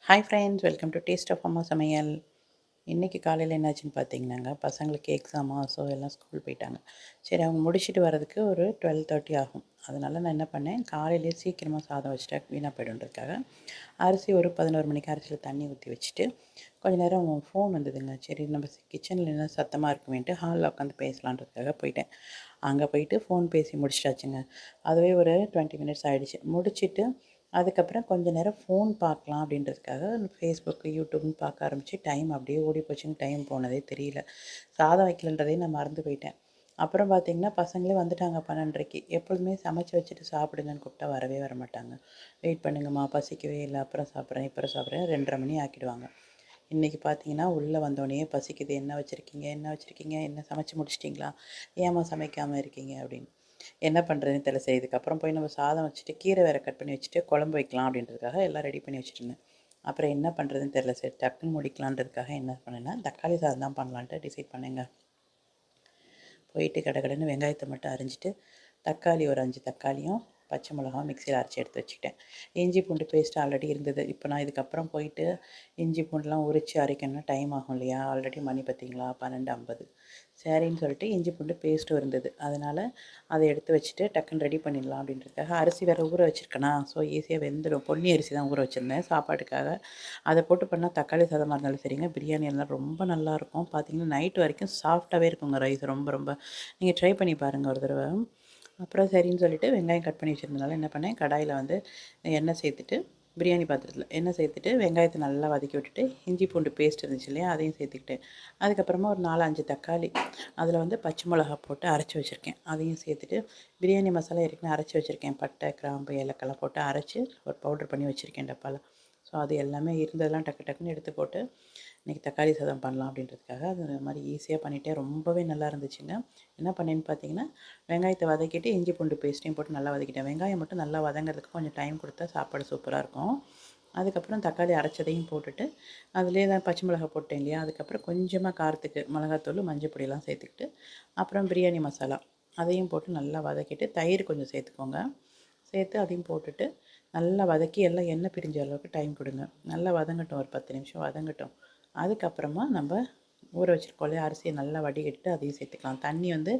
Hi friends, welcome to taste of அம்மா சமையல். இன்றைக்கி காலையில் என்னாச்சுன்னு பார்த்தீங்கன்னாங்க, பசங்களுக்கு எக்ஸாமா, ஸோ எல்லாம் ஸ்கூல் போயிட்டாங்க. சரி, அவங்க முடிச்சுட்டு வரதுக்கு ஒரு 12:30 ஆகும். அதனால் நான் என்ன பண்ணேன், காலையிலேயே சீக்கிரமாக சாதம் வச்சுட்டா வீணாக போய்டுன்றதுக்காக அரிசி ஒரு 11 மணிக்கு அரிசியில் தண்ணி ஊற்றி வச்சுட்டு கொஞ்சம் நேரம் ஃபோன் வந்ததுங்க. சரி, நம்ம கிச்சனில் என்ன சத்தமாக இருக்குமேன்ட்டு ஹாலில் உட்காந்து பேசலான்றதுக்காக போயிட்டேன். அங்கே போயிட்டு ஃபோன் பேசி முடிச்சிட்டாச்சுங்க. அதுவே ஒரு 20 மினிட்ஸ் ஆகிடுச்சு. முடிச்சுட்டு அதுக்கப்புறம் கொஞ்சம் நேரம் ஃபோன் பார்க்கலாம் அப்படின்றதுக்காக ஃபேஸ்புக்கு, யூடியூப்னு பார்க்க ஆரம்பித்து டைம் அப்படியே ஓடி போச்சுங்க. டைம் போனதே தெரியல. சாதம் வைக்கலன்றதே நான் மறந்து போயிட்டேன். அப்புறம் பார்த்திங்கன்னா பசங்களே வந்துட்டாங்க 12:30க்கு. எப்பொழுதுமே சமைச்சு வச்சுட்டு சாப்பிடுங்கன்னு கூப்பிட்டா வரவே வரமாட்டாங்க. வெயிட் பண்ணுங்கம்மா, பசிக்கவே இல்லை, அப்புறம் சாப்பிட்றேன், அப்புறம் சாப்பிட்றேன், 2:30 மணி ஆக்கிடுவாங்க. இன்றைக்கி பார்த்தீங்கன்னா உள்ளே வந்தோடனே பசிக்குது, என்ன வச்சுருக்கீங்க, என்ன வச்சுருக்கீங்க, என்ன சமைச்சு முடிச்சிட்டிங்களா, ஏம்மா சமைக்காமல் இருக்கீங்க அப்படின்னு. என்ன பண்ணுறதுன்னு தெரியல. சரி, இதுக்கப்புறம் போய் நம்ம சாதம் வச்சுட்டு கீரை வேறு கட் பண்ணி வச்சுட்டு குழம்பு வைக்கலாம் அப்படின்றதுக்காக எல்லாம் ரெடி பண்ணி வச்சுருந்தேன். அப்புறம் என்ன பண்ணுறதுன்னு தெரில. சரி, டக்குன்னு முடிக்கலான்றதுக்காக என்ன பண்ணேன்னா தக்காளி சாதம் தான் பண்ணலான்ட்டு டிசைட் பண்ணேங்க. போயிட்டு கடகடன்னு வெங்காயத்தை மட்டும் அரிஞ்சிட்டு தக்காளி ஒரு 5 தக்காளியும் பச்சை மிளகாவும் மிக்சியில் அரைச்சி எடுத்து வச்சுக்கிட்டேன். இஞ்சி பூண்டு பேஸ்ட் ஆல்ரெடி இருந்தது. இப்போ நான் இதுக்கப்புறம் போயிட்டு இஞ்சி பூண்டுலாம் உரித்து அரைக்கணும்னா டைம் ஆகும் இல்லையா? ஆல்ரெடி மணி பார்த்தீங்களா 12:50. சரின்னு சொல்லிட்டு இஞ்சி பூண்டு பேஸ்ட்டும் இருந்தது. அதனால் அதை எடுத்து வச்சுட்டு டக்குன்னு ரெடி பண்ணிடலாம் அப்படின்றதுக்காக அரிசி வேறு ஊற வச்சுருக்கேனா, ஸோ ஈஸியாக வெந்துடும். பொன்னி அரிசி தான் ஊற வச்சுருந்தேன் சாப்பாட்டுக்காக. அதை போட்டு பண்ணால் தக்காளி சாதமாக இருந்தாலும் சரிங்க, பிரியாணி இருந்தாலும் ரொம்ப நல்லாயிருக்கும். பார்த்தீங்கன்னா நைட் வரைக்கும் சாஃப்டாகவே இருக்குங்க ரைஸ். ரொம்ப ரொம்ப நீங்கள் ட்ரை பண்ணி பாருங்கள் ஒரு தடவை. அப்புறம் சரின்னு சொல்லிட்டு வெங்காயம் கட் பண்ணி வச்சுருந்தனால என்ன பண்ணேன், கடாயில் வந்து எண்ணெய் சேர்த்துட்டு பிரியாணி பாத்திரத்தில் எண்ணெய் சேர்த்துட்டு வெங்காயத்தை நல்லா வதக்கி விட்டுட்டு இஞ்சி பூண்டு பேஸ்ட் இருந்துச்சு இல்லையா, அதையும் சேர்த்துக்கிட்டேன். அதுக்கப்புறமா ஒரு 4-5 தக்காளி, அதில் வந்து பச்சை மிளகா போட்டு அரைச்சி வச்சுருக்கேன், அதையும் சேர்த்துட்டு பிரியாணி மசாலா ஏற்கனவே அரைச்சி வச்சுருக்கேன். பட்டை, கிராம்பு, ஏலக்காய் போட்டு அரைச்சி ஒரு பவுடர் பண்ணி வச்சுருக்கேன் டப்பாவில். ஸோ அது எல்லாமே இருந்ததெல்லாம் டக்கு டக்குன்னு எடுத்து போட்டு இன்றைக்கி தக்காளி சாதம் பண்ணலாம் அப்படின்றதுக்காக அது மாதிரி ஈஸியாக பண்ணிவிட்டேன். ரொம்பவே நல்லா இருந்துச்சுங்க. என்ன பண்ணேன்னு பார்த்தீங்கன்னா, வெங்காயத்தை வதக்கிட்டு இஞ்சி பூண்டு பேஸ்ட்டையும் போட்டு நல்லா வதக்கிட்டேன். வெங்காயம் மட்டும் நல்லா வதங்கிறதுக்கு கொஞ்சம் டைம் கொடுத்தா சாப்பாடு சூப்பராக இருக்கும். அதுக்கப்புறம் தக்காளி அரைச்சதையும் போட்டுட்டு அதிலே தான் பச்சை மிளகா போட்டேன் இல்லையா, அதுக்கப்புறம் கொஞ்சமாக காரத்துக்கு மிளகாத்தூள், மஞ்சள் பொடியெல்லாம் சேர்த்துக்கிட்டு அப்புறம் பிரியாணி மசாலா அதையும் போட்டு நல்லா வதக்கிட்டு தயிர் கொஞ்சம் சேர்த்துக்கோங்க. சேர்த்து அதையும் போட்டுட்டு நல்லா வதக்கி எல்லாம் எண்ணெய் பிரிஞ்ச அளவுக்கு டைம் கொடுங்க. நல்லா வதங்கட்டும், ஒரு 10 நிமிஷம் வதங்கட்டும். அதுக்கப்புறமா நம்ம ஊற வச்சுருக்கோம் இல்லையா, அரிசியை நல்லா வடிகட்டிட்டு அதையும் சேர்த்துக்கலாம். தண்ணி வந்து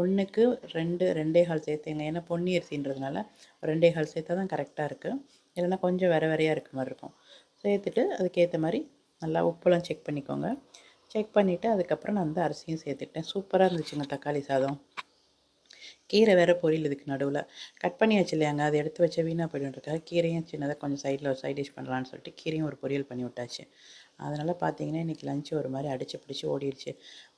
1க்கு 2, 2.25 சேர்த்துங்க. ஏன்னா பொன்னி அரிசின்றதுனால 2.25 சேர்த்தா தான் கரெக்டாக இருக்குது. இல்லைன்னா கொஞ்சம் வெறையாக இருக்க மாதிரி இருக்கும். சேர்த்துட்டு அதுக்கேற்ற மாதிரி நல்லா உப்புலாம் செக் பண்ணிக்கோங்க. செக் பண்ணிவிட்டு அதுக்கப்புறம் நான் வந்து அரிசியும் சேர்த்துக்கிட்டேன். சூப்பராக இருந்துச்சுங்க தக்காளி சாதம். கீரை வேறு பொரியல் இதுக்கு நடுவில் கட் பண்ணியாச்சு இல்லையாங்க, அதை எடுத்து வச்சா வீணாக போய்டுன்றதுக்காக கீரையும் சின்னதாக கொஞ்சம் சைடில் ஒரு சைட் டிஷ் பண்ணலான்னு சொல்லிட்டு கீரையும் ஒரு பொரியல் பண்ணி விட்டாச்சு. அதனால் பார்த்தீங்கன்னா இன்றைக்கி லஞ்சு ஒரு மாதிரி அடிச்சு பிடிச்சி ஓடிடுச்சு.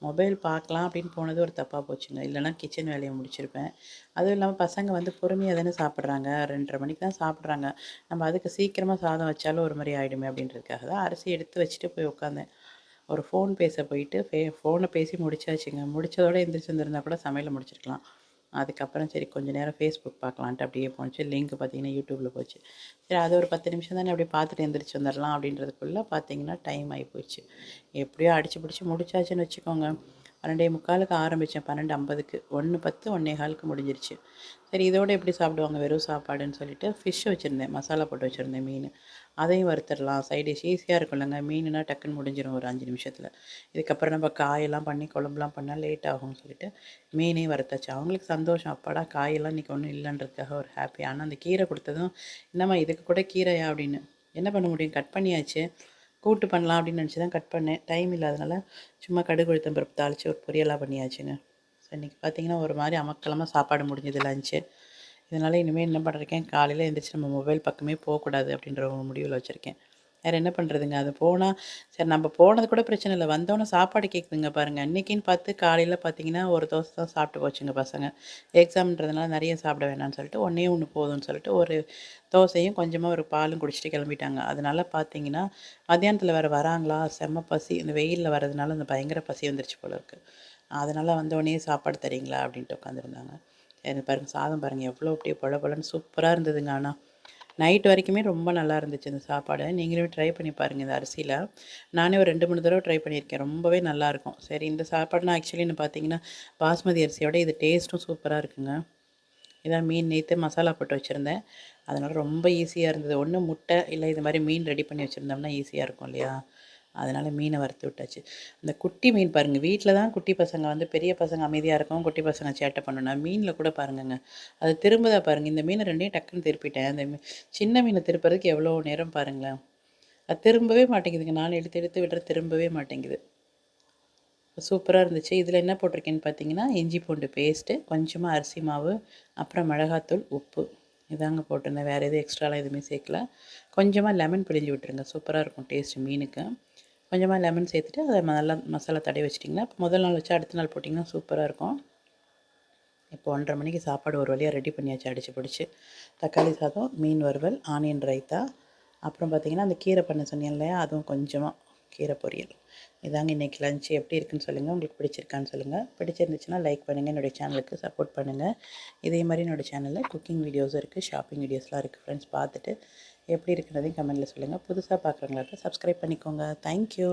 மொபைல் பார்க்கலாம் அப்படின்னு போனது ஒரு தப்பாக போச்சுங்க. இல்லைனா கிச்சன் வேலையை முடிச்சிருப்பேன். அதுவும் இல்லாமல் பசங்க வந்து பொறுமையாக தானே சாப்பிட்றாங்க, 2:30 மணிக்கு தான் சாப்பிட்றாங்க. நம்ம அதுக்கு சீக்கிரமாக சாதம் வச்சாலும் ஒரு மாதிரி ஆகிடுமே அப்படின்றதுக்காக தான் அரிசி எடுத்து வச்சுட்டு போய் உட்காந்தேன். ஒரு ஃபோன் பேச போயிட்டு ஃபோனை பேசி முடிச்சாச்சுங்க. முடித்ததோடு எந்திரிச்சு வந்திருந்தா கூட சமையலை முடிச்சிருக்கலாம். அதுக்கப்புறம் சரி கொஞ்சம் நேரம் ஃபேஸ்புக் பார்க்கலான்ட்டு அப்படியே போணுச்சு. லிங்க் பார்த்தீங்கன்னா யூடியூப்பில் போச்சு. சரி, அது ஒரு 10 நிமிஷம் தானே அப்படியே பார்த்துட்டு எந்திரிச்சு வந்துடலாம் அப்படின்றதுக்குள்ளே பார்த்தீங்கன்னா டைம் ஆகிப்போச்சு. எப்படியோ அடிச்சு பிடிச்சி முடிச்சாச்சுன்னு வச்சுக்கோங்க. 12:45க்கு ஆரம்பித்தேன், 12:50க்கு 1:10, 1:15க்கு முடிஞ்சிருச்சு. சரி, இதோடு எப்படி சாப்பிடுவாங்க வெறும் சாப்பாடுன்னு சொல்லிட்டு ஃபிஷ் வச்சுருந்தேன், மசாலா போட்டு வச்சுருந்தேன் மீன். அதையும் வறுத்துடலாம், சைட் டிஷ் ஈஸியாக இருக்கும்லங்க. மீனுனா டக்குன்னு முடிஞ்சிடும் ஒரு 5 நிமிஷத்தில். இதுக்கப்புறம் நம்ம காயெல்லாம் பண்ணி குழம்புலாம் பண்ணால் லேட் ஆகும்னு சொல்லிட்டு மீனையும் வறுத்தாச்சு. அவங்களுக்கு சந்தோஷம், அப்பாடா காயெல்லாம் இன்றைக்கி ஒன்றும் இல்லைன்றதுக்காக ஒரு ஹாப்பி. ஆனால் அந்த கீரை கொடுத்ததும் என்னம்மா இதுக்கு கூட கீரையா அப்படின்னு. என்ன பண்ண முடியும், கட் பண்ணியாச்சு. கூட்டு பண்ணலாம் அப்படின்னு நினச்சி தான் கட் பண்ணேன். டைம் இல்லாதனால சும்மா கடுகு உளுத்தம் பருப்பு தாளித்து ஒரு பொரியலாக பண்ணியாச்சுங்க. ஸோ இன்றைக்கி பார்த்தீங்கன்னா ஒரு மாதிரி அமக்கலமாக சாப்பாடு முடிஞ்சது லஞ்சு. இதனால் இனிமேல் என்ன பண்ணுறேன், காலையில் எழுந்திரிச்சு நம்ம மொபைல் பக்கமே போகக்கூடாது அப்படின்ற ஒரு முடிவில் வச்சுருக்கேன். வேறு என்ன பண்ணுறதுங்க, அது போனால் சரி, நம்ம போனது கூட பிரச்சனை இல்லை, வந்தோன்னே சாப்பாடு கேட்குதுங்க பாருங்கள். அன்றைக்கின்னு பார்த்து காலையில் பார்த்தீங்கன்னா ஒரு தோசை தான் சாப்பிட்டு போச்சுங்க பசங்க. எக்ஸாம்ன்றதுனால நிறைய சாப்பிட வேணாம்னு சொல்லிட்டு ஒன்றே ஒன்று போதும்னு சொல்லிட்டு ஒரு தோசையும் கொஞ்சமாக ஒரு பாலும் குடிச்சிட்டு கிளம்பிட்டாங்க. அதனால் பார்த்தீங்கன்னா மத்தியானத்தில் வேறு வராங்களா, செம்ம பசி. இந்த வெயிலில் வரதுனால அந்த பயங்கர பசி வந்துருச்சு போல இருக்குது. அதனால் வந்தோடனே சாப்பாடு தரீங்களா அப்படின்ட்டு உட்காந்துருந்தாங்க. சரி பாருங்கள், சாதம் பாருங்கள் எவ்வளோ அப்படியே பொல பொலன்னு சூப்பராக இருந்ததுங்க. ஆனால் நைட் வரைக்குமே ரொம்ப நல்லா இருந்துச்சு இந்த சாப்பாடு. நீங்களும் ட்ரை பண்ணி பாருங்கள் இந்த அரிசியில். நானே ஒரு 2, 3 தடவை ட்ரை பண்ணியிருக்கேன். ரொம்பவே நல்லாயிருக்கும். சரி, இந்த சாப்பாடுனா ஆக்சுவலி பார்த்தீங்கன்னா பாஸ்மதி அரிசியோட இது டேஸ்ட்டும் சூப்பராக இருக்குங்க. இதான் மீன் நேற்று மசாலா போட்டு வச்சுருந்தேன். அதனால் ரொம்ப ஈஸியாக இருந்தது. ஒன்று முட்டை இல்லை இது மாதிரி மீன் ரெடி பண்ணி வச்சுருந்தோம்னா ஈஸியாக இருக்கும் இல்லையா? அதனால் மீனை வறுத்து விட்டாச்சு. அந்த குட்டி மீன் பாருங்கள், வீட்டில் தான் குட்டி பசங்க வந்து பெரிய பசங்க அமைதியாக இருக்கும், குட்டி பசங்க சேட்டை பண்ணணும்னா மீனில் கூட பாருங்கங்க அது திரும்புதா பாருங்கள். இந்த மீனை ரெண்டையும் டக்குன்னு திருப்பிட்டேன். அந்த சின்ன மீனை திருப்புறதுக்கு எவ்வளோ நேரம் பாருங்களேன். அது திரும்பவே மாட்டேங்குதுங்க. நான் எடுத்து எடுத்து விடுற திரும்பவே மாட்டேங்குது. சூப்பராக இருந்துச்சு. இதில் என்ன போட்டிருக்கேன்னு பார்த்தீங்கன்னா, இஞ்சி பூண்டு பேஸ்ட்டு, கொஞ்சமாக அரிசி மாவு, அப்புறம் மிளகாத்தூள், உப்பு இதாங்க போட்டிருந்தேன். வேறு எதுவும் எக்ஸ்ட்ராலாம் எதுவுமே சேர்க்கல. கொஞ்சமாக லெமன் பிழிஞ்சு விட்டுருங்க, சூப்பராக இருக்கும் டேஸ்ட்டு மீனுக்கு. கொஞ்சமாக லெமன் சேர்த்துட்டு அதை நல்லா மசாலா தடவி வச்சிட்டிங்கன்னா, முதல் நாள் வச்சு அடுத்த நாள் போட்டிங்கன்னா சூப்பராக இருக்கும். இப்போ 1:30 மணிக்கு சாப்பாடு ஒரு வழியாக ரெடி பண்ணியாச்சு அடித்து பிடிச்சி. தக்காளி சாதம், மீன் வறுவல், ஆனியன் ரைத்தா, அப்புறம் பார்த்திங்கன்னா அந்த கீரை பண்ண சொன்னேன் இல்லையா, அதுவும் கொஞ்சமாக கீரை பொரியல். இதாங்க இன்றைக்கி லஞ்ச். எப்படி இருக்குன்னு சொல்லுங்கள், உங்களுக்கு பிடிச்சிருக்கான்னு சொல்லுங்கள். பிடிச்சிருந்துச்சுன்னா லைக் பண்ணுங்கள், என்னுடைய சேனலுக்கு சப்போர்ட் பண்ணுங்கள். இதே மாதிரி என்னோடய சேனலில் குக்கிங் வீடியோஸும் இருக்குது, ஷாப்பிங் வீடியோஸ்லாம் இருக்குது. ஃப்ரெண்ட்ஸ் பார்த்துட்டு எப்படி இருக்குன்றதையும் கமெண்ட்டில் சொல்லுங்கள். புதுசாக பார்க்குறவங்களுக்கு சப்ஸ்கிரைப் பண்ணிக்கோங்க. தேங்க்யூ.